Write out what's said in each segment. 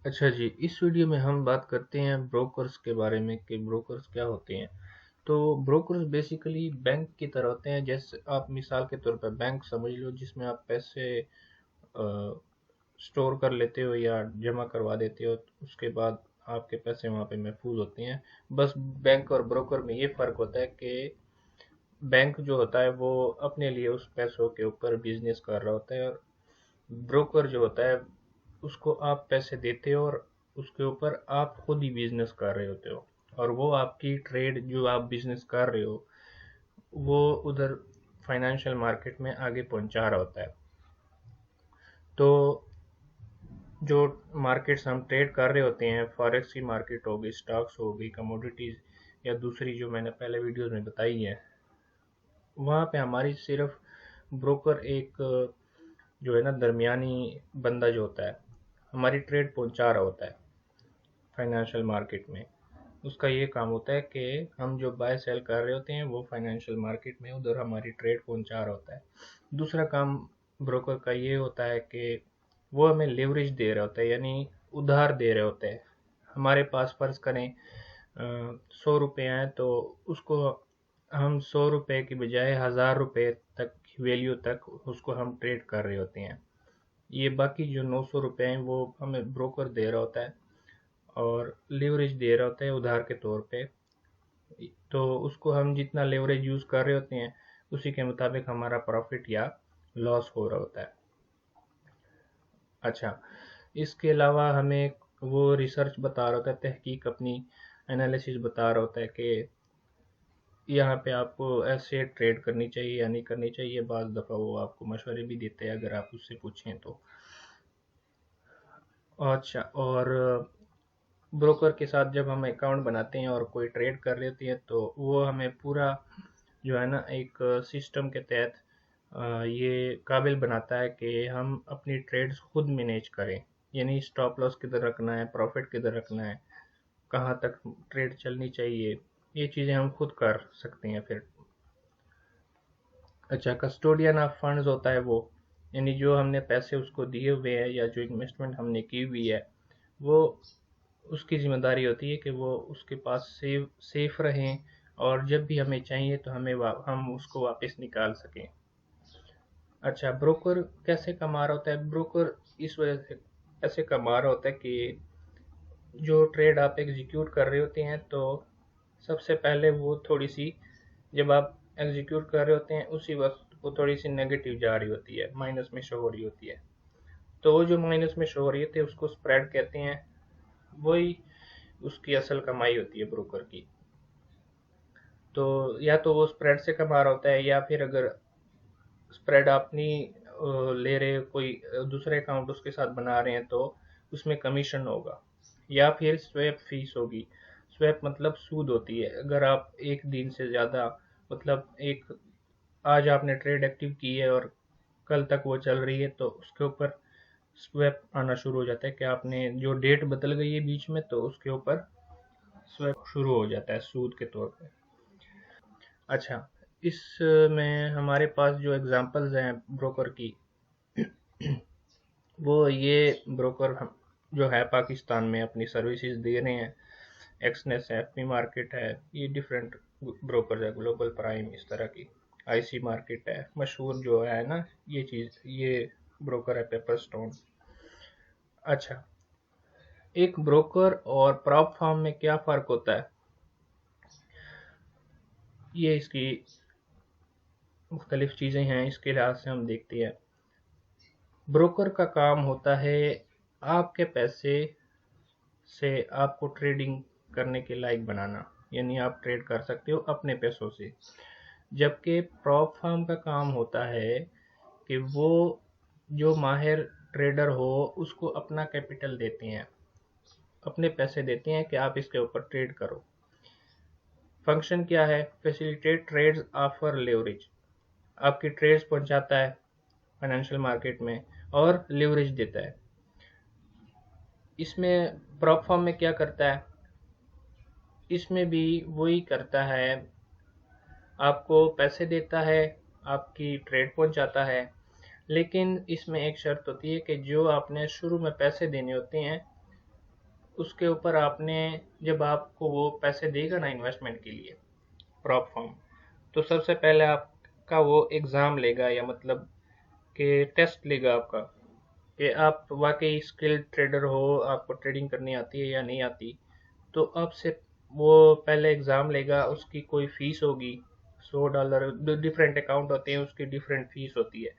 अच्छा जी, इस वीडियो में हम बात करते हैं ब्रोकर्स के बारे में कि ब्रोकर्स क्या होते हैं। तो ब्रोकर्स बेसिकली बैंक की तरह होते हैं। जैसे आप मिसाल के तौर पर बैंक समझ लो, जिसमें आप पैसे स्टोर कर लेते हो या जमा करवा देते हो, उसके बाद आपके पैसे वहाँ पे महफूज होते हैं। बस बैंक और ब्रोकर में ये फ़र्क होता है कि बैंक जो होता है वो अपने लिए उस पैसों के ऊपर बिजनेस कर रहा होता है, और ब्रोकर जो होता है उसको आप पैसे देते हो और उसके ऊपर आप खुद ही बिजनेस कर रहे होते हो, और वो आपकी ट्रेड जो आप बिजनेस कर रहे हो वो उधर फाइनेंशियल मार्केट में आगे पहुंचा रहा होता है। तो जो मार्केट्स हम ट्रेड कर रहे होते हैं, फॉरेक्स की मार्केट हो गई, स्टॉक्स हो गई, कमोडिटीज या दूसरी जो मैंने पहले वीडियोस में बताई है, वहाँ पे हमारी सिर्फ ब्रोकर एक जो है ना दरमियानी बंदा जो होता है, हमारी ट्रेड पहुंचा रहा होता है फाइनेंशियल मार्केट में। उसका ये काम होता है कि हम जो बाय सेल कर रहे होते हैं वो फाइनेंशियल मार्केट में उधर हमारी ट्रेड पहुंचा रहा होता है। दूसरा काम ब्रोकर का ये होता है कि वो हमें लेवरेज दे रहा होता है, यानी उधार दे रहे होते हैं। हमारे पास फर्ज करें 100 रुपये हैं, तो उसको हम 100 रुपये की बजाय 1000 रुपये तक वैल्यू तक उसको हम ट्रेड कर रहे होते हैं। ये बाकी जो 900 रुपये हैं वो हमें ब्रोकर दे रहा होता है और लेवरेज दे रहा होता है उधार के तौर पे। तो उसको हम जितना लेवरेज यूज़ कर रहे होते हैं उसी के मुताबिक हमारा प्रॉफिट या लॉस हो रहा होता है। अच्छा, इसके अलावा हमें वो रिसर्च बता रहा होता है, तहकीक अपनी एनालिसिस बता रहा होता है कि यहाँ पे आपको ऐसे ट्रेड करनी चाहिए या नहीं करनी चाहिए। बाज़ दफ़ा वो आपको मशवरे भी देते हैं अगर आप उससे पूछें तो। अच्छा, और ब्रोकर के साथ जब हम अकाउंट बनाते हैं और कोई ट्रेड कर रहे होती है तो वो हमें पूरा जो है ना एक सिस्टम के तहत ये काबिल बनाता है कि हम अपनी ट्रेड्स खुद मैनेज करें। यानी स्टॉप लॉस किधर रखना है, प्रॉफिट किधर रखना है, कहाँ तक ट्रेड चलनी चाहिए, ये चीज़ें हम खुद कर सकते हैं फिर। अच्छा, कस्टोडियन ऑफ फंड्स होता है वो, यानी जो हमने पैसे उसको दिए हुए हैं या जो इन्वेस्टमेंट हमने की हुई है, वो उसकी ज़िम्मेदारी होती है कि वो उसके पास सेफ रहें, और जब भी हमें चाहिए तो हम उसको वापस निकाल सकें। अच्छा, ब्रोकर कैसे कमा रहा होता है? ब्रोकर इस वजह से ऐसे कमा रहा होता है कि जो ट्रेड आप एग्जीक्यूट कर रहे होते हैं, तो सबसे पहले वो थोड़ी सी, जब आप एग्जीक्यूट कर रहे होते हैं उसी वक्त वो थोड़ी सी नेगेटिव जा रही होती है, माइनस में शो हो रही होती है। तो वो जो माइनस में शो हो रही होती है उसको स्प्रेड कहते हैं। वही उसकी असल कमाई होती है ब्रोकर की। तो या तो वो स्प्रेड से कमा रहा होता है, या फिर अगर स्प्रेड आप नहीं ले रहे, कोई दूसरे अकाउंट उसके साथ बना रहे हैं, तो उसमें कमीशन होगा, या फिर स्वैप फीस होगी। स्वैप मतलब सूद होती है। अगर आप एक दिन से ज़्यादा, मतलब एक, आज आपने ट्रेड एक्टिव की है और कल तक वो चल रही है, तो उसके ऊपर स्वैप आना शुरू हो जाता है कि आपने जो डेट बदल गई है बीच में, तो उसके ऊपर स्वैप शुरू हो जाता है सूद के तौर पे। अच्छा, इसमें हमारे पास जो एग्जांपल्स हैं ब्रोकर की, वो ये ब्रोकर हम जो है पाकिस्तान में अपनी सर्विसेज दे रहे हैं। एक्सनेस है, एफपी मार्केट है, ये डिफरेंट ब्रोकर है, ग्लोबल प्राइम, इस तरह की। आईसी मार्केट है, मशहूर जो है ना ये चीज़, ये ब्रोकर है पेपर स्टोन। अच्छा, एक ब्रोकर और प्रॉप फर्म में क्या फ़र्क होता है, ये इसकी मुख्तलिफ चीज़ें हैं, इसके लिहाज से हम देखते हैं। ब्रोकर का काम होता है आपके पैसे से आपको ट्रेडिंग करने के लायक बनाना, यानी आप ट्रेड कर सकते हो अपने पैसों से। जबकि प्रॉप फर्म का काम होता है कि वो जो माहिर ट्रेडर हो उसको अपना कैपिटल देते हैं, अपने पैसे देते हैं कि आप इसके ऊपर ट्रेड करो। फंक्शन क्या है? फैसिलिटेट ट्रेड्स, ऑफर लेवरेज, आपकी ट्रेड्स पहुंचाता है फाइनेंशियल मार्केट में और लेवरेज देता है। इसमें प्रॉप फर्म में क्या करता है? इसमें भी वही करता है, आपको पैसे देता है, आपकी ट्रेड पहुंचाता है। लेकिन इसमें एक शर्त होती है कि जो आपने शुरू में पैसे देने होते हैं उसके ऊपर आपने, जब आपको वो पैसे देगा ना इन्वेस्टमेंट के लिए प्रॉप फर्म, तो सबसे पहले आपका वो एग्ज़ाम लेगा, या मतलब कि टेस्ट लेगा आपका, कि आप वाकई स्किल्ड ट्रेडर हो, आपको ट्रेडिंग करनी आती है या नहीं आती। तो आपसे वो पहले एग्ज़ाम लेगा, उसकी कोई फ़ीस होगी, $100। डिफरेंट अकाउंट होते हैं, उसकी डिफरेंट फ़ीस होती है।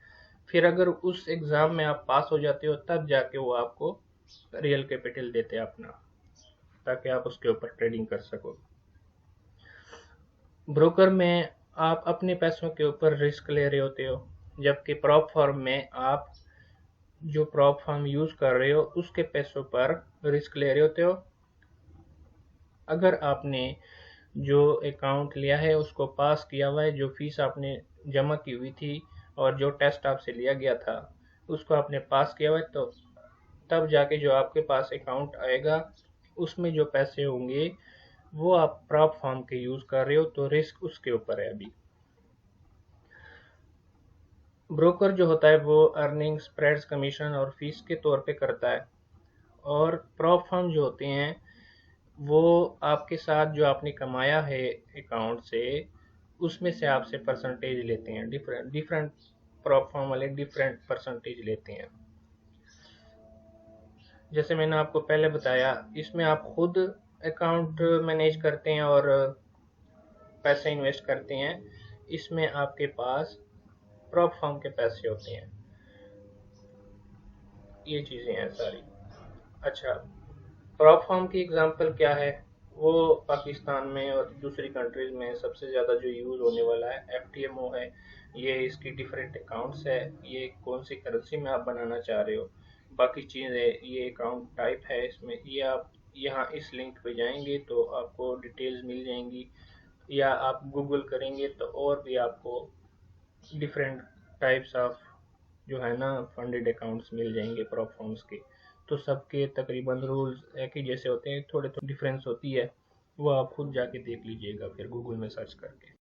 फिर अगर उस एग्ज़ाम में आप पास हो जाते हो, तब जाके वो आपको रियल कैपिटल देते हैं अपना, ताकि आप उसके ऊपर ट्रेडिंग कर सको। ब्रोकर में आप अपने पैसों के ऊपर रिस्क ले रहे होते हो, जबकि प्रॉप फर्म में आप जो प्रॉप फर्म यूज़ कर रहे हो उसके पैसों पर रिस्क ले रहे होते हो। अगर आपने जो अकाउंट लिया है उसको पास किया हुआ है, जो फीस आपने जमा की हुई थी और जो टेस्ट आपसे लिया गया था उसको आपने पास किया हुआ है, तो तब जाके जो आपके पास अकाउंट आएगा उसमें जो पैसे होंगे वो आप प्रॉप फर्म के यूज़ कर रहे हो, तो रिस्क उसके ऊपर है अभी। ब्रोकर जो होता है वो अर्निंग, स्प्रेड्स, कमीशन और फीस के तौर पे करता है, और प्रॉप फर्म जो होते हैं वो आपके साथ जो आपने कमाया है अकाउंट से, उसमें से आपसे परसेंटेज लेते हैं। डिफरेंट डिफरेंट प्रॉप फर्म वाले डिफरेंट परसेंटेज लेते हैं। जैसे मैंने आपको पहले बताया, इसमें आप खुद अकाउंट मैनेज करते हैं और पैसे इन्वेस्ट करते हैं। इसमें आपके पास प्रॉप फर्म के पैसे होते हैं। ये चीज़ें हैं सारी। अच्छा, प्रॉप फर्म की एग्जांपल क्या है? वो पाकिस्तान में और दूसरी कंट्रीज में सबसे ज़्यादा जो यूज़ होने वाला है एफटीएमओ है। ये इसकी डिफरेंट अकाउंट्स है, ये कौन सी करेंसी में आप बनाना चाह रहे हो, बाकी चीज़ें, ये अकाउंट टाइप है इसमें, ये आप यहाँ इस लिंक पे जाएंगे तो आपको डिटेल्स मिल जाएंगी, या आप गूगल करेंगे तो और भी आपको डिफरेंट टाइप्स ऑफ जो है ना फंडेड अकाउंट्स मिल जाएंगे प्रॉप फर्म्स के। तो सबके तकरीबन रूल्स एक ही जैसे होते हैं, थोड़े थोड़े डिफरेंस होती है, वो आप खुद जाके देख लीजिएगा फिर गूगल में सर्च करके।